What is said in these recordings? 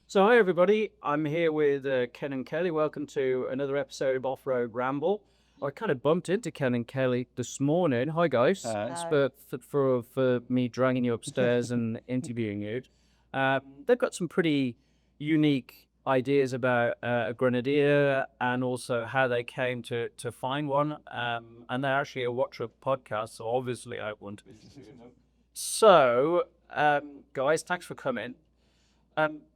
So hi everybody, I'm here with Ken and Kelly. Welcome to another episode of Off-Road Ramble. I kind of bumped into Ken and Kelly this morning. Hi guys. Thanks for me dragging you upstairs and interviewing you. They've got some pretty unique ideas about a Grenadier and also how they came to find one. And they're actually a watcher of podcasts, so obviously I want to. So, guys, thanks for coming.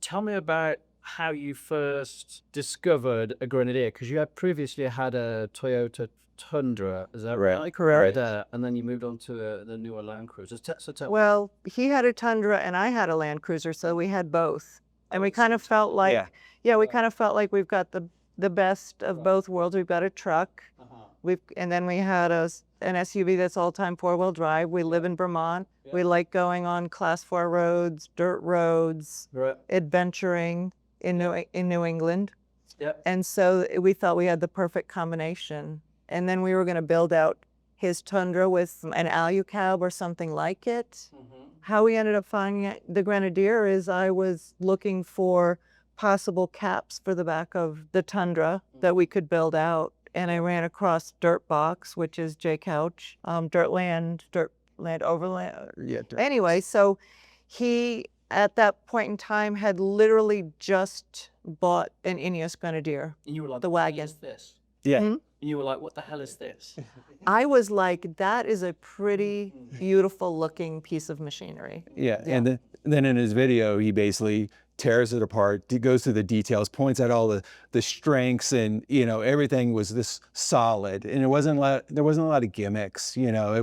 Tell me about how you first discovered a Grenadier, because you had previously had a Toyota Tundra, is that right? Correct. And then you moved on to the newer Land Cruiser. Well, he had a Tundra and I had a Land Cruiser, so we had both. And we kind of felt like, we kind of felt like we've got the best of both worlds. We've got a truck, and then we had an SUV that's all-time four-wheel drive. We live in Vermont. We like going on class 4 roads, dirt roads, adventuring in New England. And so we thought we had the perfect combination. And then we were going to build out his Tundra with an Alucab or something like it. How we ended up finding the Grenadier is I was looking for possible caps for the back of the Tundra that we could build out. And I ran across Dirtbox, which is J Couch, Dirtland Overland. Anyway, so he, at that point in time, had literally just bought an Ineos Grenadier. And you were like, the wagon. What is this? Yeah. And you were like, what the hell is this? I was like, that is a pretty beautiful looking piece of machinery. Yeah. And then in his video, he basically tears it apart, goes through the details, points out all the strengths, and everything was this solid. And there wasn't a lot of gimmicks. It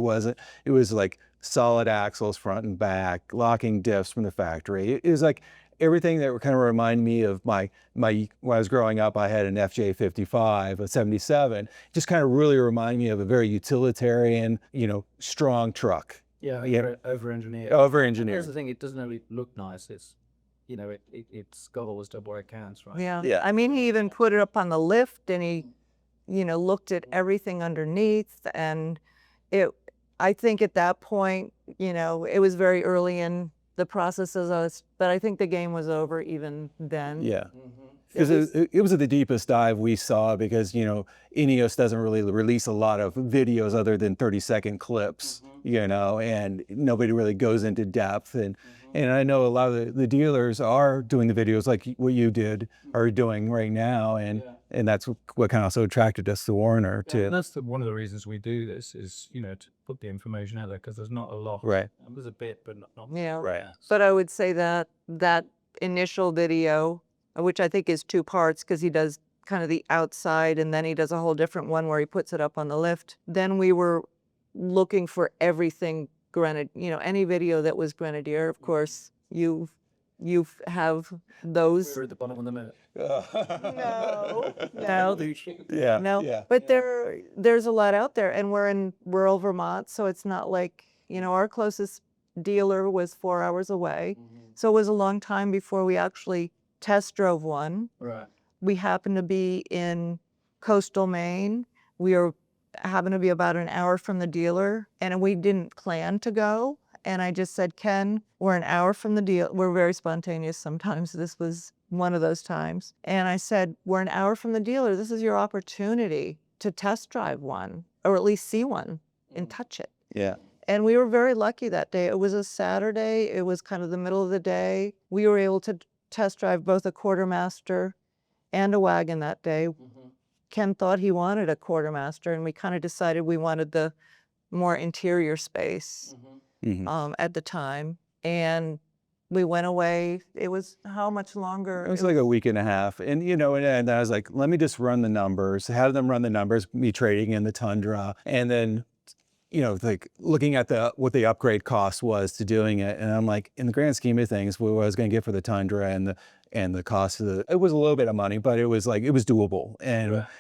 was like solid axles front and back, locking diffs from the factory. It was like everything that kind of reminded me of my when I was growing up. I had an FJ55, a 77. Just kind of really reminded me of a very utilitarian, strong truck. Over-engineered. Over-engineered. Here's the thing, it doesn't only look nice, it's it's got all the stuff where it counts, right? Yeah. I mean, he even put it up on the lift and he, looked at everything underneath. And I think at that point, it was very early in the process but I think the game was over even then. Yeah. Because it was at the deepest dive we saw, because Ineos doesn't really release a lot of videos other than 30-second clips, and nobody really goes into depth. And I know a lot of the dealers are doing the videos like what you are doing right now, and that's what kind of also attracted us to Warner too. And that's one of the reasons we do this is to put the information out there, because there's not a lot. Right. There's a bit, but not. Yeah. Right. But I would say that initial video, which I think is 2 parts, because he does kind of the outside and then he does a whole different one where he puts it up on the lift. Then we were looking for everything Grenadier, any video that was Grenadier. Of course, you have those. We're at the bottom of the minute. No. Yeah. No. Yeah. But there's a lot out there, and we're in rural Vermont, so it's not like, our closest dealer was 4 hours away. So it was a long time before we actually test drove one. Right. We happened to be in coastal Maine. Happened to be about an hour from the dealer, and we didn't plan to go. And I just said, Ken, we're an hour from the dealer. We're very spontaneous sometimes. This was one of those times. And I said, we're an hour from the dealer. This is your opportunity to test drive one, or at least see one and touch it. Yeah. And we were very lucky that day. It was a Saturday. It was kind of the middle of the day. We were able to test drive both a Quartermaster and a wagon that day. Ken thought he wanted a Quartermaster, and we kind of decided we wanted the more interior space at the time. And we went away. It was how much longer? It was like a week and a half. And, and I was like, let me just run the numbers, have them run the numbers, me trading in the Tundra. And then, like looking at what the upgrade cost was to doing it. And I'm like, in the grand scheme of things, what I was going to get for the Tundra and the cost of it was a little bit of money, but it was doable.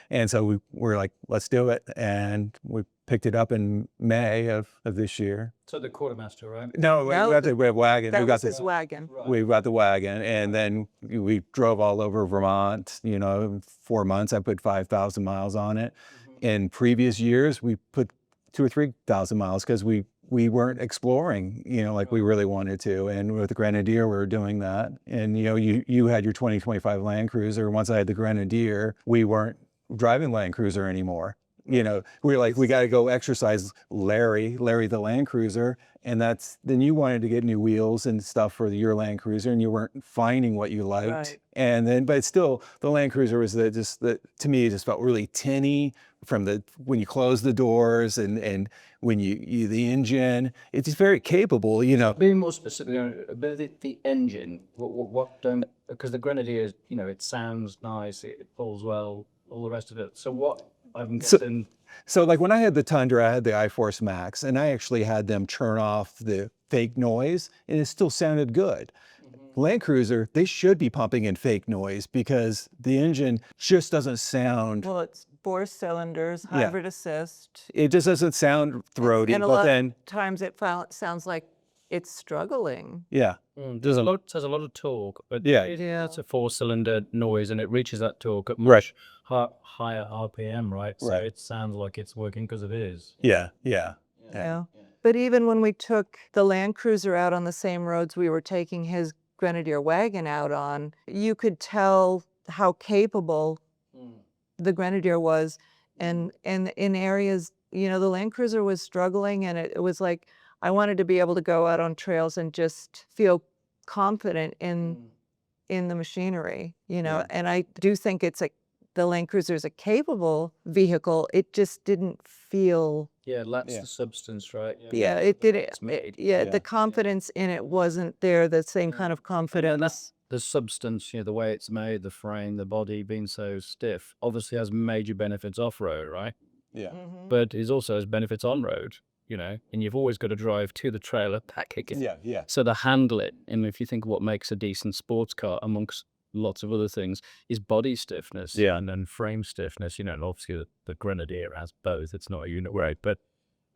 And so we were like, let's do it. And we picked it up in May of this year. So the Quartermaster, right? No, we got the wagon. That was his wagon. We got the wagon, and then we drove all over Vermont. 4 months, I put 5,000 miles on it. In previous years, we put 2,000 or 3,000 miles, because we we weren't exploring, like we really wanted to. And with the Grenadier, we were doing that. And, you had your 2025 Land Cruiser. Once I had the Grenadier, we weren't driving Land Cruiser anymore. We were like, we got to go exercise Larry the Land Cruiser. And then you wanted to get new wheels and stuff for your Land Cruiser, and you weren't finding what you liked. Right. And then, but still, the Land Cruiser was to me, it just felt really tinny when you close the doors and when the engine, it's very capable, Being more specific about the engine, because the Grenadier, it sounds nice, it pulls well, all the rest of it. So what I'm guessing. So like when I had the Tundra, I had the iForce Max, and I actually had them turn off the fake noise, and it still sounded good. Land Cruiser, they should be pumping in fake noise because the engine just doesn't sound. Well, it's 4 cylinders, hybrid assist. It just doesn't sound throaty. And a lot of times it sounds like it's struggling. Yeah. There's a lot of torque, but it's a 4-cylinder noise, and it reaches that torque at much higher RPM, right? So it sounds like it's working because it is. Yeah. But even when we took the Land Cruiser out on the same roads we were taking his Grenadier wagon out on, you could tell how capable the Grenadier was. And in areas, the Land Cruiser was struggling, and it was like, I wanted to be able to go out on trails and just feel confident in the machinery, and I do think the Land Cruiser is a capable vehicle. It just didn't feel. Yeah, it lacks the substance, right? It didn't. The confidence in it wasn't there. The same kind of confidence. The substance, the way it's made, the frame, the body being so stiff, obviously has major benefits off-road, right? Yeah. But it also has benefits on-road, and you've always got to drive to the trailer, back kick it. Yeah. So to handle it, and if you think of what makes a decent sports car amongst lots of other things, is body stiffness and then frame stiffness, and obviously the Grenadier has both. It's not a unit weight, but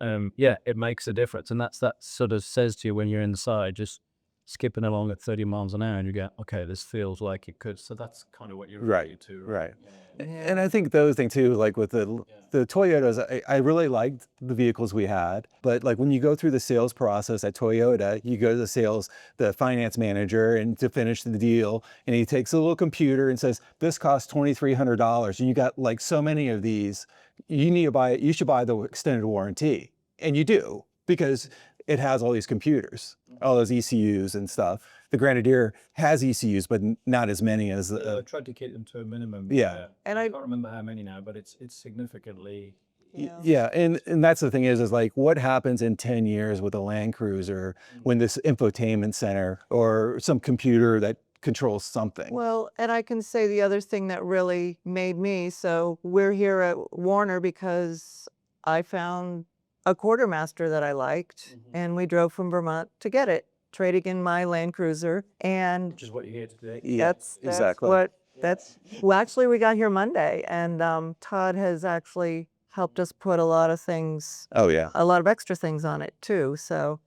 it makes a difference. And that sort of says to you when you're inside, just skipping along at 30 miles an hour, and you go, okay, this feels like it could. So that's kind of what you're referring to. Right. And I think the other thing too, like with the Toyotas, I really liked the vehicles we had, but like when you go through the sales process at Toyota, you go to the finance manager, and to finish the deal, and he takes a little computer and says, this costs $2,300, and you got like so many of these, you should buy the extended warranty. And you do, because it has all these computers, all those ECUs and stuff. The Grenadier has ECUs, but not as many as. I tried to keep them to a minimum. Yeah. And I can't remember how many now, but it's significantly. Yeah, and that's the thing is like, what happens in 10 years with a Land Cruiser when this infotainment center or some computer that controls something? Well, and I can say the other thing that really made me, so we're here at Warner because I found a Quartermaster that I liked, and we drove from Vermont to get it, trading in my Land Cruiser, and Which is what you're here today. that's exactly. Well, actually, we got here Monday, and Todd has actually helped us put a lot of things. Oh yeah. A lot of extra things on it too. So.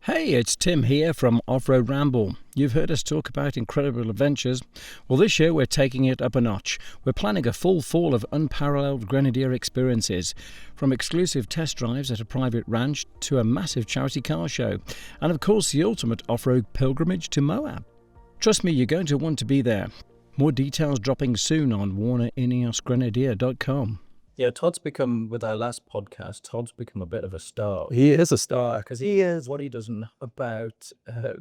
Hey, it's Tim here from Off-Road Ramble. You've heard us talk about incredible adventures. Well, this year we're taking it up a notch. We're planning a full fall of unparalleled Grenadier experiences, from exclusive test drives at a private ranch to a massive charity car show, and of course the ultimate off-road pilgrimage to Moab. Trust me, you're going to want to be there. More details dropping soon on WarnerIneosGrenadier.com. Yeah, Todd's become, with our last podcast, Todd's become a bit of a star. He is a star. Because he is. What he doesn't know about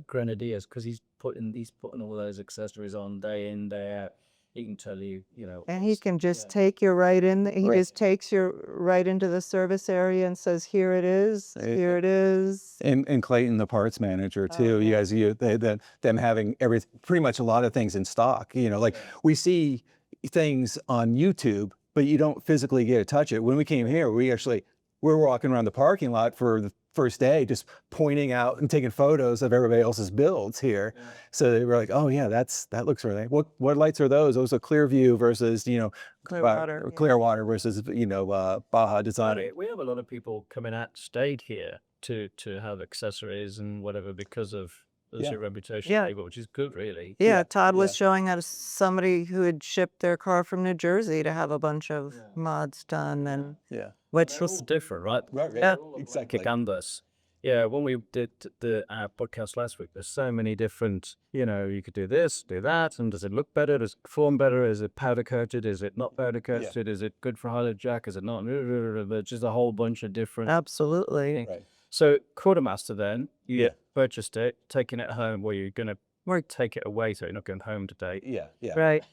Grenadiers, because he's putting all those accessories on day in, day out. He can tell you, And he can just take you right in. He just takes you right into the service area and says, here it is, here it is. And Clayton, the parts manager too. You guys, them having pretty much a lot of things in stock. Like we see things on YouTube, but you don't physically get to touch it. When we came here, we're walking around the parking lot for the first day, just pointing out and taking photos of everybody else's builds here. Yeah. So they were like, "Oh yeah, that looks really. What lights are those? Those are Clearview versus Clearwater versus Baja Design." We have a lot of people coming out stayed here to have accessories and whatever because of your reputation, which is good, really. Yeah, Todd was showing us somebody who had shipped their car from New Jersey to have a bunch of mods done, and which was different, right? Right. Exactly. Canvas. Yeah, when we did the podcast last week, there's so many different, you could do this, do that, and does it look better? Does it perform better? Is it powder coated? Is it not powder coated? Is it good for highlight jack? Is it not? There's just a whole bunch of different. Absolutely. Right. So Quartermaster, then you purchased it, taking it home. Well, you're gonna take it away, so you're not going home today. Yeah. Right.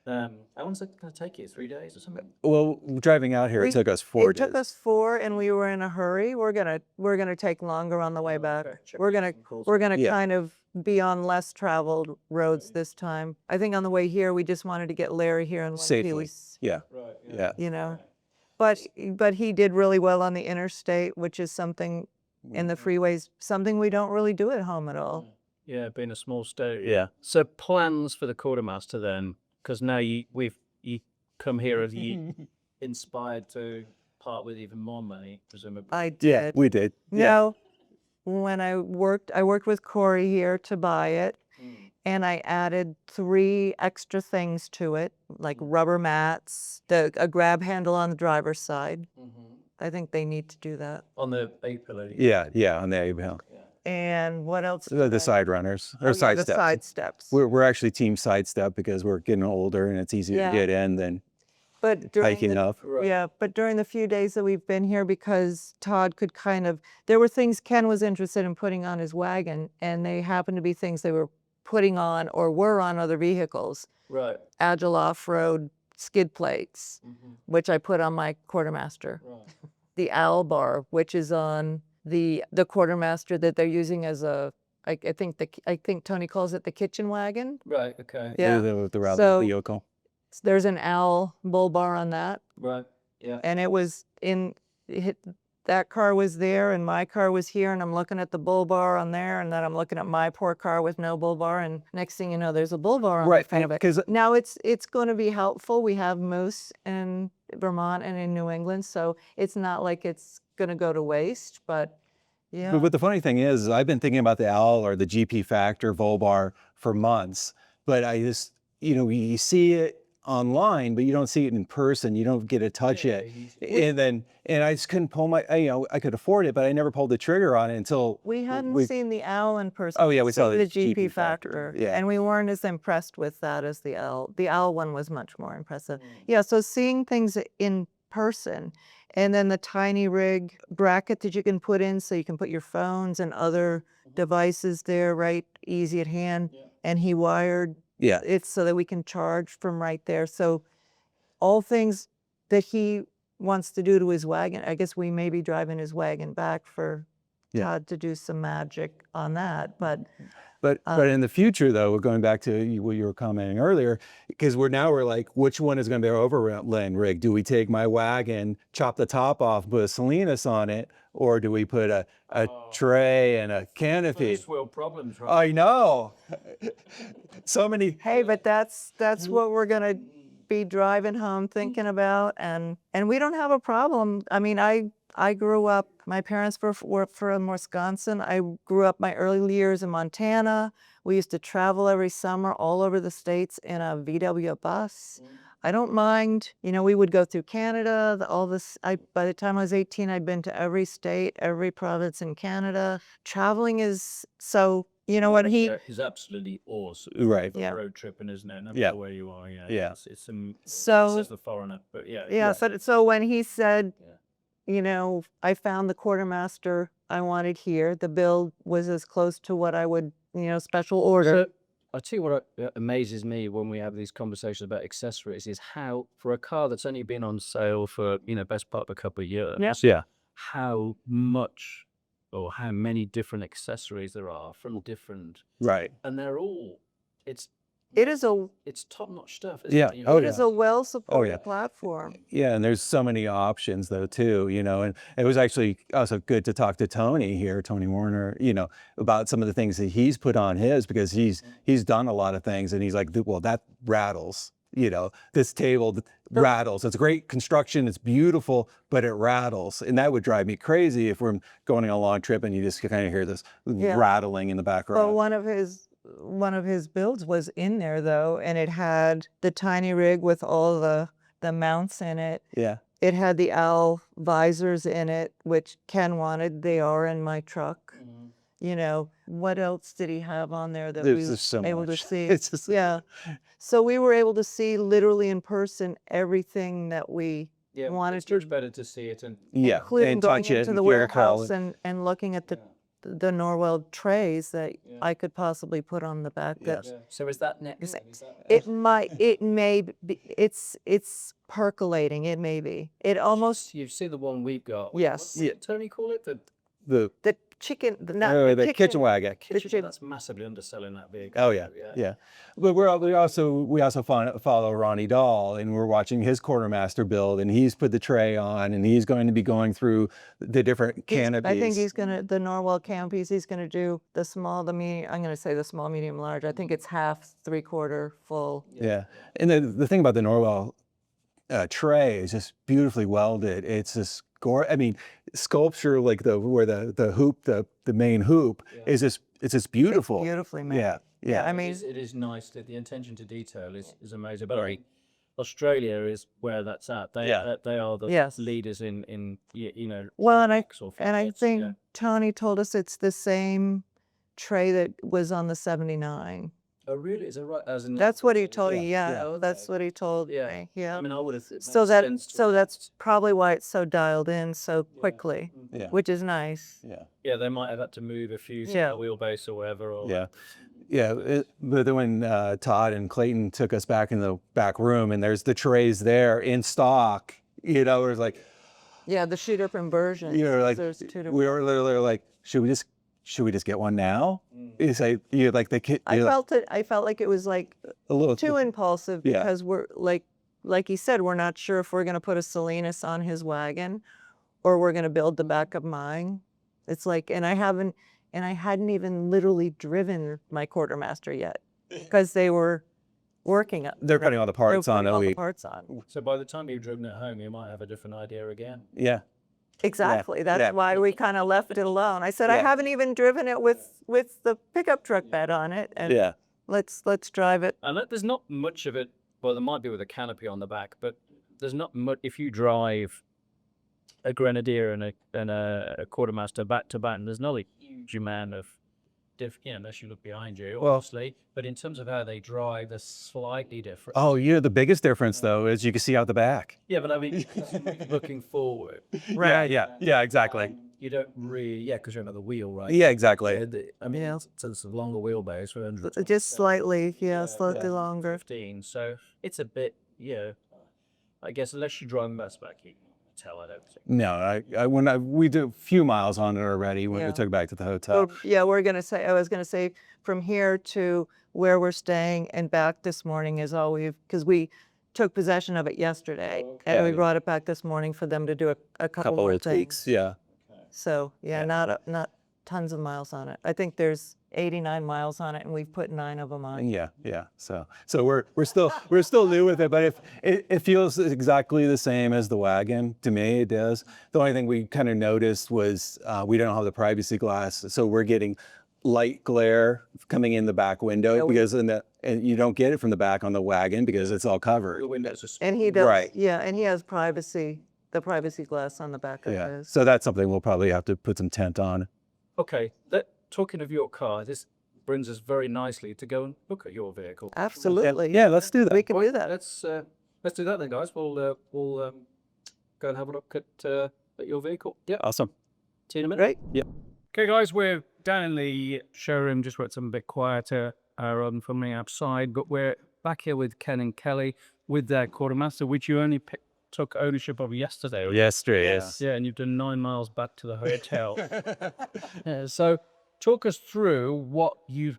How long's it gonna take you? 3 days or something? Well, driving out here, it took us 4 days. It took us 4, and we were in a hurry. We're gonna take longer on the way back. We're gonna kind of be on less traveled roads this time. I think on the way here, we just wanted to get Larry here in one Safely. piece. Yeah. Right. Yeah. But he did really well on the interstate, which is something in the freeways, something we don't really do at home at all. Yeah, being a small state. Yeah. So plans for the Quartermaster then, because now you come here as you inspired to part with even more money, presumably. I did. Yeah, we did. No, when I worked with Corey here to buy it, and I added 3 extra things to it, like rubber mats, a grab handle on the driver's side. I think they need to do that. On the A-pillar. Yeah, on the A-pillar. And what else? The side runners or The side steps. We're actually team sidestep because we're getting older and it's easier to get in than But hiking up. but during the few days that we've been here, because Todd could there were things Ken was interested in putting on his wagon, and they happened to be things they were putting on or were on other vehicles. Right. Agile off-road skid plates, which I put on my Quartermaster. Right. The owl bar, which is on the Quartermaster that they're using as I think Tony calls it the kitchen wagon. Right. Okay. Yeah. The route So- vehicle. There's an owl bull bar on that. Right. Yeah. And it was that car was there and my car was here, and I'm looking at the bull bar on there, and then I'm looking at my poor car with no bull bar, and next thing you know, there's a bull bar on the front of it. 'Cause Now it's going to be helpful. We have moose in Vermont and in New England, so it's not like it's going to go to waste, but yeah. But the funny thing is, I've been thinking about the owl or the GP Factor Volbar for months, but I just, you see it online, but you don't see it in person. You don't get to touch it. And I just couldn't pull I could afford it, but I never pulled the trigger on it until We hadn't seen the owl in person. Oh, yeah, we saw the the GP GP Factor. Factor, yeah. And we weren't as impressed with that as the owl. The owl one was much more impressive. Yeah, so seeing things in person, and then the tiny rig bracket that you can put in so you can put your phones and other devices there, right, easy at hand. And he wired it so that we can charge from right there. So all things that he wants to do to his wagon, I guess we may be driving his wagon back for Todd to do some magic on that. But in the future, though, we're going back to what you were commenting earlier, because we're like, which one is going to be our overland rig? Do we take my wagon, chop the top off, put a Salinas on it, or do we put a tray and a canopy? First world problems, right? I know. So many. hey, but that's what we're gonna be driving home thinking about, and we don't have a problem. I mean, I grew up, my parents were from Wisconsin. I grew up my early years in Montana. We used to travel every summer all over the states in a VW bus. I don't mind, we would go through Canada, by the time I was 18, I'd been to every state, every province in Canada. Traveling is so, what It's absolutely awesome. Right. Yeah. Road tripping, isn't it? No matter where you are. Yeah. It's So- as the foreigner, but So when he said, I found the Quartermaster I wanted here, the build was as close to what I would, special order. So, I tell you what amazes me when we have these conversations about accessories is how, for a car that's only been on sale for best part of a couple of years, how much or how many different accessories there are from different, Right. and they're all It's top-notch stuff. Yeah. Isn't it? Oh, It is a well-supported yeah. platform. Yeah, and there's so many options though too, and it was actually also good to talk to Tony Warner, about some of the things that he's put on his, because he's done a lot of things, and he's like, well, that rattles, this table rattles. It's great construction, it's beautiful, but it rattles, and that would drive me crazy if we're going on a long trip and you just kind of hear this rattling in the background. But one of his builds was in there though, and it had the tiny rig with all the mounts in it. Yeah. It had the owl visors in it, which Ken wanted. They are in my truck. You know, what else did he have on there that There's we just so were able much. to see? It's just, Yeah. So we were able to see literally in person everything that we Yeah, wanted it's to, much better to see it and yeah, including and going touch it into and the hear it call warehouse it. and looking at the Norwell trays that I could possibly put on the back. That So is that next? Is it- Is that it may be, it's percolating. It may be. It almost, You've seen the one we've got. yes. What did Tony call it? The The chicken, the kitchen wagon. Kitchen. That's massively underselling that vehicle. Oh yeah. But we also follow Ronnie Dahl, and we're watching his quartermaster build, and he's put the tray on, and he's going to be going through the different canopies. I think he's gonna, the Norwell canopies, he's gonna do the small, the medium, I'm gonna say the small, medium, large. I think it's half, 3/4 full. Yeah, and the thing about the Norwell tray is just beautifully welded. It's just I mean, sculpture like where the hoop, the main hoop is just, it's just beautiful. It's beautifully made. Yeah. I mean, it is nice. The attention to detail is amazing. But Australia is where that's at. They they are the leaders in you know. well, and I flatbeds, think Tony told us it's the same tray that was on the 79. Oh really? Is it right? As in That's what he told you. Yeah, okay. that's what he told Yeah. me. Yeah. I mean, I would have. So that's probably why it's so dialed in so quickly, Yeah. which is nice. Yeah, they might have had to move a few wheelbase or whatever. Or, But then when Todd and Clayton took us back in the back room, and there's the trays there in stock, you know, it was like, Yeah, the shoot up inversion. you know, like There's two different. we were literally like, should we just get one now? You say, you like the kid. I felt like it was like a little too impulsive Yeah. because we're like he said, we're not sure if we're going to put a Salinas on his wagon or we're going to build the back of mine. It's like, and I hadn't even literally driven my Quartermaster yet because they were working on. They're putting all the parts on. All the parts on. So by the time you've driven it home, you might have a different idea again. Yeah. Exactly. That's why we kind of left it alone. I said, I haven't even driven it with the pickup truck bed on it, and let's drive it. And there's not much of it. Well, there might be with a canopy on the back, but there's not much. If you drive a Grenadier and a Quartermaster back to back, and there's not a huge amount of unless you look behind you, obviously. But in terms of how they drive, they're slightly different. Oh, the biggest difference though is you can see out the back. Yeah, but I mean, looking forward. Right. Yeah. Exactly. You don't really, because you're another wheel, right? Yeah. Exactly. I mean, it's a longer wheelbase, 100. Just slightly, slightly longer. 15, so it's a bit, I guess unless you drive best back, you can tell, I don't think. No, we did a few miles on it already when we took it back to the hotel. I was gonna say from here to where we're staying and back this morning is all because we took possession of it yesterday and we brought it back this morning for them to do a couple more of tweaks. things. Yeah. So not tons of miles on it. I think there's 89 miles on it, and we've put 9 of them on. Yeah. So we're still new with it, but if it feels exactly the same as the wagon to me, it does. The only thing we kind of noticed was we don't have the privacy glass, so we're getting light glare coming in the back window because and you don't get it from the back on the wagon because it's all covered. The windows are And he does, Right. and he has the privacy glass on the back of his. So that's something we'll probably have to put some tent on. Okay, talking of your car, this brings us very nicely to go and look at your vehicle. Absolutely. Yeah, let's do that. We can do that. Let's do that then, guys. We'll go and have a look at your vehicle. Yeah. Awesome. See you in a minute. Right? Yeah. Okay, guys, we're down in the showroom just where it's a bit quieter rather than filming outside, but we're back here with Ken and Kelly with their Quartermaster, which you only took ownership of yesterday. Right? Yesterday, yes. Yeah, and you've done 9 miles back to the hotel. So talk us through what you've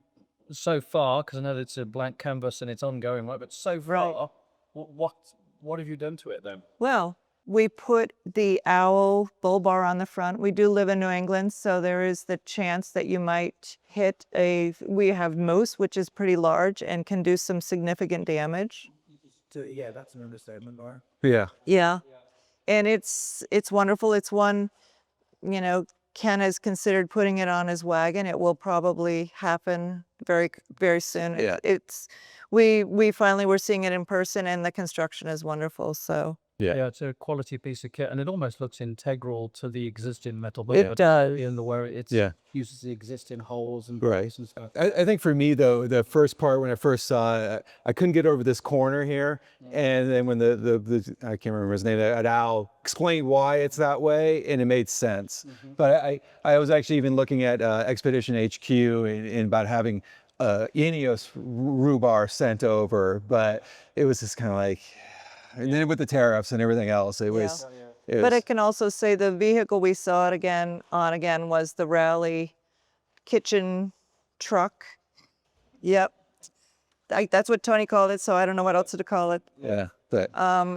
so far, because I know it's a blank canvas and it's ongoing, right? But so far, what have you done to it then? Well, we put the owl bull bar on the front. We do live in New England, so there is the chance that you might hit we have moose, which is pretty large and can do some significant damage. Yeah, that's an understatement, Laura. Yeah. Yeah. And it's wonderful. It's one, Ken has considered putting it on his wagon. It will probably happen very, very soon. Yeah. We finally were seeing it in person, and the construction is wonderful. So Yeah, it's a quality piece of kit, and it almost looks integral to the existing metal. It does. In the where it uses the existing holes and Right. and stuff. I think for me though, the first part when I first saw it, I couldn't get over this corner here, and then when the I can't remember his name, that Al explained why it's that way, and it made sense. But I was actually even looking at Expedition HQ and about having Ineos rhubarb sent over, but it was just kind of like, and then with the tariffs and everything else, it was. But it can also say the vehicle we saw it again was the Rally kitchen truck. Yep. That's what Tony called it, so I don't know what else to call it. Yeah. But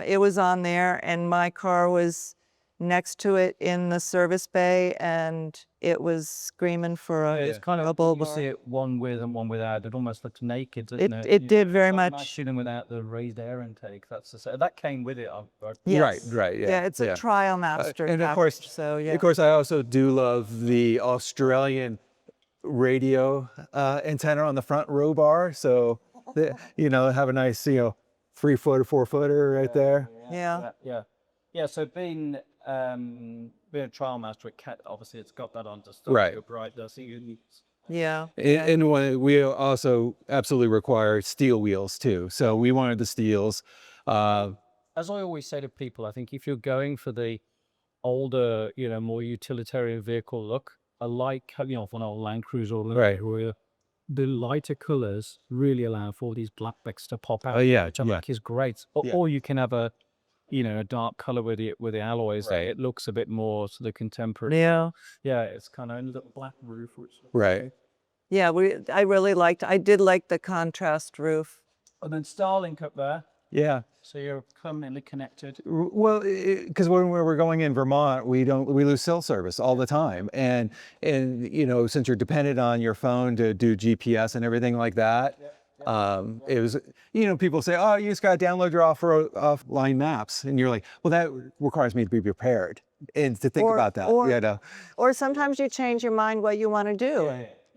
It was on there, and my car was next to it in the service bay, and it was screaming for a It's kind of a bulb. you see it one with and one without. It almost looks naked, doesn't it? It did very It's like much. shooting without the raised air intake. That came with it. Yes. right. Yeah. Yeah, it's a Trial Master. And of package, course, so yeah. Of course, I also do love the Australian radio antenna on the front row bar. So, have a nice, 3-footer, 4-footer right there. Yeah. So being a trial master, obviously it's got that on to start Right. upright. Does it? Yeah. And we also absolutely require steel wheels too. So we wanted the steels. As I always say to people, I think if you're going for the older, more utilitarian vehicle look, I like having off an old Land Cruiser or where the lighter colors really allow for these black bits to pop out. Oh yeah, which I think is great. Or you can have a dark color with the alloys. Right. It looks a bit more sort of contemporary. Yeah. Yeah, it's kind of a little black roof. Right. Yeah, I did like the contrast roof. And then Starlink up there. Yeah. So you're permanently connected. Well, because when we were going in Vermont, we lose cell service all the time, and since you're dependent on your phone to do GPS and everything like that, it was people say, oh, you just got to download your offline maps, and you're like, well, that requires me to be prepared and to think about that. Or sometimes you change your mind what you want to do.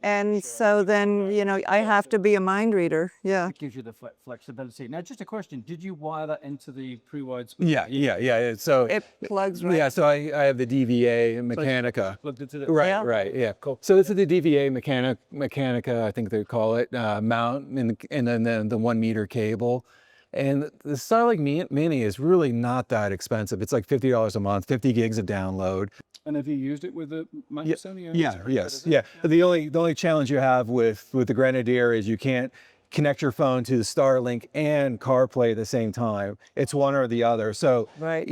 And so then, I have to be a mind reader. Yeah. It gives you the flexibility. Now, just a question. Did you wire that into the pre-wide? Yeah. So it plugs right. Yeah, so I have the DVA Mechanica. Plugged into the Right, yeah. Cool. So this is the DVA Mechanica, I think they call it, mount, and then the 1 meter cable. And the Starlink Mini is really not that expensive. It's like $50 a month, 50 gigs of download. And have you used it with the Sony? Yeah. The only challenge you have with the Grenadier is you can't connect your phone to the Starlink and CarPlay at the same time. It's one or the other. So, right.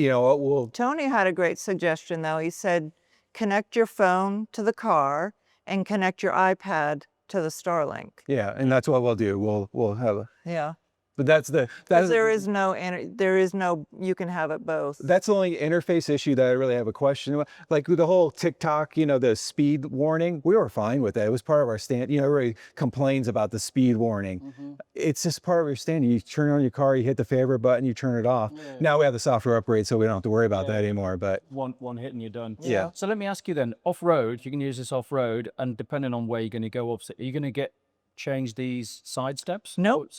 Tony had a great suggestion though. He said, connect your phone to the car and connect your iPad to the Starlink. Yeah, and that's what we'll do. We'll have Yeah. But there is no, you can have it both. That's the only interface issue that I really have a question about. Like with the whole TikTok, the speed warning, we were fine with that. It was part of our stand. Everybody complains about the speed warning. Mm-hmm. It's just part of your standard. You turn on your car, you hit the favorite button, you turn it off. Yeah. Now we have the software upgrade, so we don't have to worry about that anymore. But one hit and you're done. Yeah. So let me ask you then, off-road, you can use this off-road, and depending on where you're going to go, are you going to change these side steps? Nope.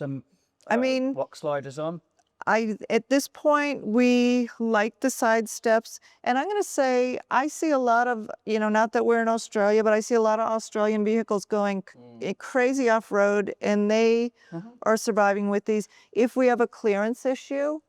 Block sliders on? At this point, we like the side steps. And I'm going to say, I see a lot of, not that we're in Australia, but I see a lot of Australian vehicles going crazy off-road, and they are surviving with these. If we have a clearance issue,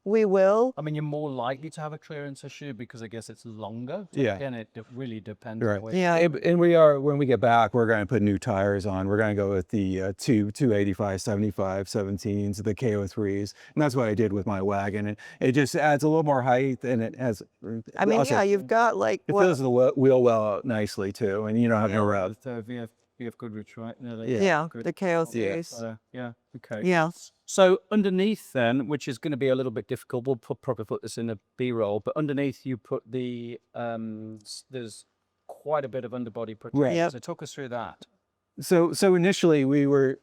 we will. I mean, you're more likely to have a clearance issue because I guess it's longer. Yeah. Again, it really depends. Right. Yeah. And when we get back, we're going to put new tires on. We're going to go with the 285, 75, 17s, the KO3s. And that's what I did with my wagon. And it just adds a little more height, and it has. You've got like. It fills the wheel well out nicely too, and you don't have no rub. VF Goodrich, right? The KO3s. Okay. Yeah. So underneath then, which is going to be a little bit difficult, we'll probably put this in a B-roll, but underneath you put the, there's quite a bit of underbody protection. Right. Yep. So talk us through that. So initially we were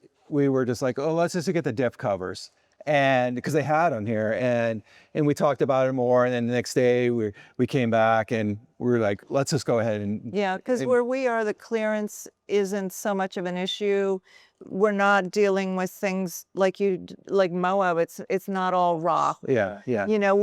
just like, oh, let's just get the diff covers. and because they had them here, and we talked about it more, and then the next day we came back and we were like, let's just go ahead and Yeah, because where we are, the clearance isn't so much of an issue. We're not dealing with things like Moab. It's not all rock. yeah. You know,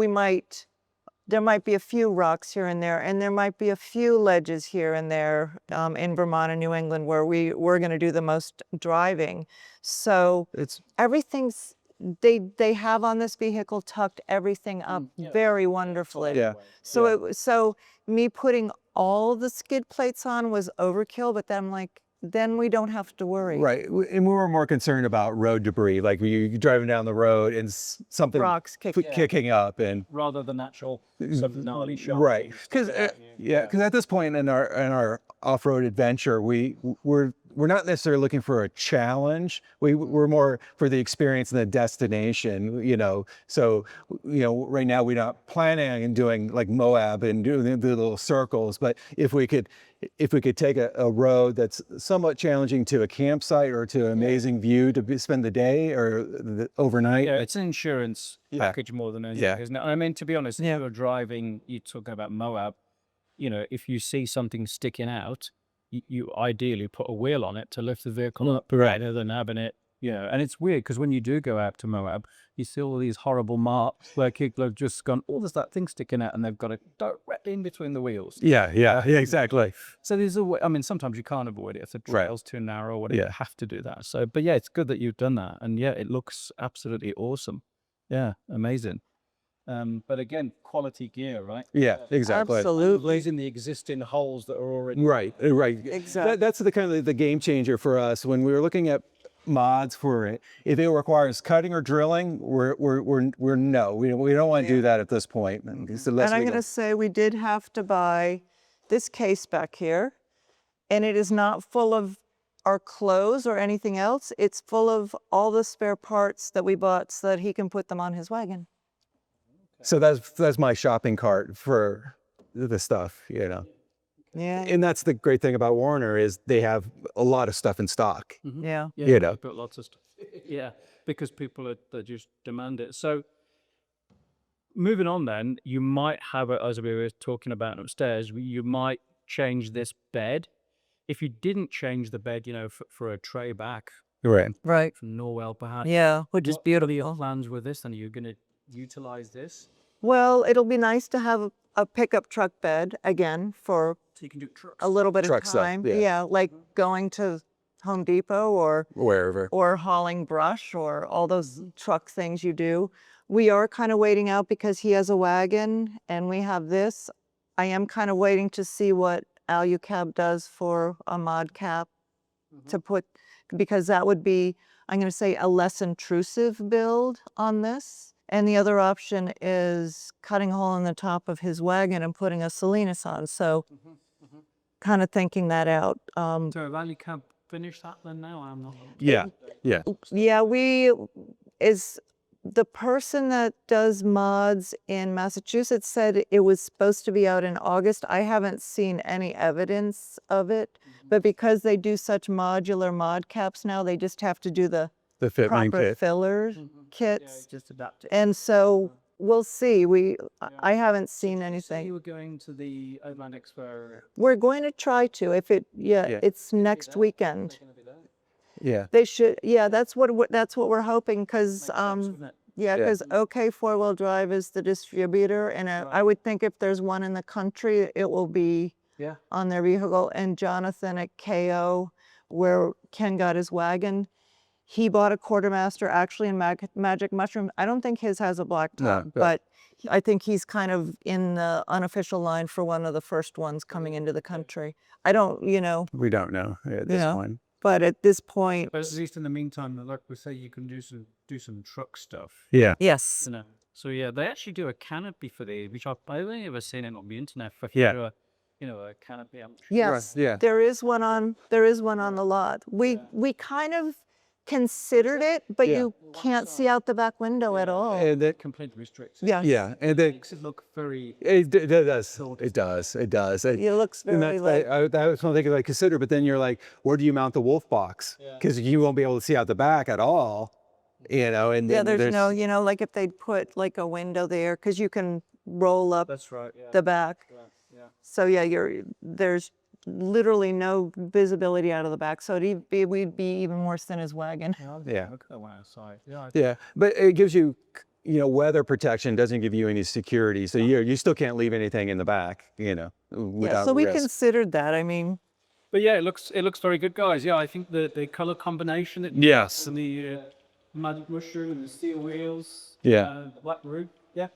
there might be a few rocks here and there might be a few ledges here and there in Vermont and New England where we're going to do the most driving. So It's everything's they have on this vehicle tucked everything up very wonderfully. Yeah. So me putting all the skid plates on was overkill, but then I'm like, then we don't have to worry. right, and we were more concerned about road debris, like you're driving down the road and something Rocks kicking up, and Rather than natural sort of gnarly shots. right, because at this point in our off-road adventure, we're not necessarily looking for a challenge. We're more for the experience and the destination, you know. So, you know, right now we're not planning on doing like Moab and doing the little circles, but if we could take a road that's somewhat challenging to a campsite or to an amazing view to spend the day or overnight. Yeah, it's an insurance package more than anything, isn't it? I mean, to be honest, if you're driving, you talk about Moab, you know, if you see something sticking out, you ideally put a wheel on it to lift the vehicle up rather than having it, you know. And it's weird because when you do go out to Moab, you see all these horrible marks where people have just gone, oh, there's that thing sticking out, and they've got it directly in between the wheels. Yeah, exactly. So there's a way, I mean, sometimes you can't avoid it. If the trail's too narrow or whatever, you have to do that. So, but yeah, it's good that you've done that. And yeah, it looks absolutely awesome. Yeah, amazing. But again, quality gear, right? Yeah, exactly. Absolutely. Using the existing holes that are already Right. Exactly. That's the kind of the game changer for us when we were looking at mods for it. If it requires cutting or drilling, we're no, we don't want to do that at this point. And I'm going to say we did have to buy this case back here, and it is not full of our clothes or anything else. It's full of all the spare parts that we bought so that he can put them on his wagon. So that's my shopping cart for the stuff, you know. Yeah. And that's the great thing about Warner is they have a lot of stuff in stock. Yeah. You know. They put lots of stuff. Yeah, because people they just demand it. So moving on then, you might have it, as we were talking about upstairs, you might change this bed. If you didn't change the bed, you know, for a tray back Right. from Norwell perhaps. Yeah, which is beautiful. What are your plans with this? And are you going to utilize this? Well, it'll be nice to have a pickup truck bed again for So you can do trucks. a little bit Truck of stuff, time. yeah. Like going to Home Depot or Wherever. hauling brush or all those truck things you do. We are kind of waiting out because he has a wagon and we have this. I am kind of waiting to see what Alucab does for a mod cap to put, because that would be, I'm going to say, a less intrusive build on this. And the other option is cutting a hole in the top of his wagon and putting a Salinas on. So kind of thinking that out. So have Alucab finished that then now? I'm not. Yeah. Yeah, the person that does mods in Massachusetts said it was supposed to be out in August. I haven't seen any evidence of it, but because they do such modular mod caps now, they just have to do the The fitment proper kit. filler Yeah, kits. just adapt it. And so we'll see. I haven't seen So anything. you were going to the Overland Expo. We're going to try to, it's next weekend. Yeah. They should, that's what we're hoping, because because OK four-wheel drive is the distributor, and I would think if there's one in the country, it will be on their vehicle. And Jonathan at KO, where Ken got his wagon, he bought a Quartermaster actually in Magic Mushroom. I don't think his has a black top, but I think he's kind of in the unofficial line for one of the first ones coming into the country. I don't, We don't know at this point. But at this point, But at least in the meantime, like we say, you can do some truck stuff. Yeah. yes. You know. So yeah, they actually do a canopy for these, which I've only ever seen it on the internet. For Yeah. a canopy. Yes, Yeah. there is one on the lot. We kind of considered it, but you can't see out the back window at all. And that, Completely restricted. Yeah. yeah. And that, Makes it look very. it does. It does. It does. It looks And very that's, that was something I consider, but then you're like, where do you mount the wolf box? Because you won't be able to see out the back at all. you know, and Yeah, then there's no, you know, like if they'd put like a window there, because you can roll up That's right. Yeah. the back. Yeah. So yeah, there's literally no visibility out of the back. So we'd be even worse than his wagon. Yeah. Look at the one outside. Yeah. Yeah, but it gives you, you know, weather protection, doesn't give you any security. So you still can't leave anything in the back, you know, without Yeah, so we risk. considered that. I mean, But yeah, it looks very good, guys. Yeah, I think the color combination, Yes. and the magic mushroom and the steel wheels, Yeah. the black roof. Yeah.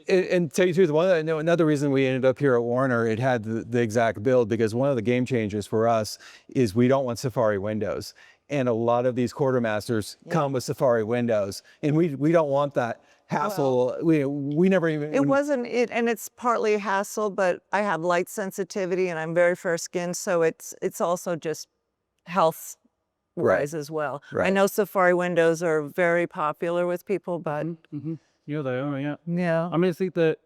And tell you the truth, another reason we ended up here at Warner, it had the exact build, because one of the game changers for us is we don't want Safari windows. And a lot of these Quartermasters come with Safari windows, and we don't want that hassle. We never even. it wasn't it, and it's partly a hassle, but I have light sensitivity and I'm very fair skinned, so it's also just health wise as well. I Right. know Safari windows are very popular with people, but Yeah, they are. Yeah. yeah. I mean, I think that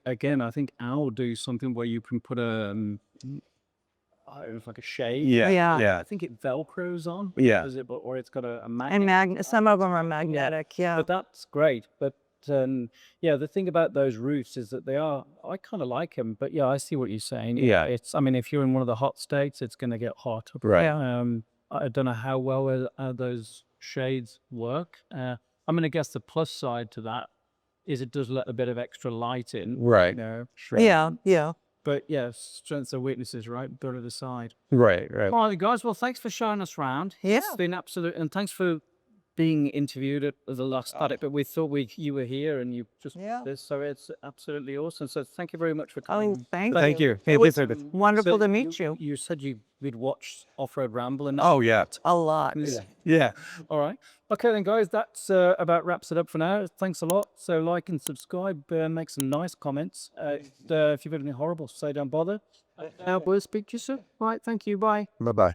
again, I think I'll do something where you can put I don't know, like a shade. Yeah. Yeah. Yeah. I think it velcros on. Yeah. Does it? Or it's got a And magnet. some of them are magnetic, yeah. But that's great. But yeah, the thing about those roofs is that I kind of like them. But yeah, I see what you're saying. Yeah. I mean, if you're in one of the hot states, it's going to get hot. Right. Yeah. I don't know how well those shades work. I'm going to guess the plus side to that is it does let a bit of extra light in. Right. You know? Yeah, yeah. But yeah, strengths and weaknesses, right? Better to the side. Right. All right, guys. Well, thanks for showing us around. Yeah. It's been absolute, and thanks for being interviewed at the last paddock. But we thought you were here, and you just Yeah. this, so it's absolutely awesome. So thank you very much for Oh, coming. thank you. Hey, It was listen. wonderful to meet you. You said you'd watched Off-Road Ramble, and Oh yeah. A lot. Yeah. all right. Okay then, guys. That's about wraps it up for now. Thanks a lot. So like and subscribe. Make some nice comments. If you've got anything horrible, say don't bother. We'll speak to you soon. All right. Thank you. Bye. Bye bye.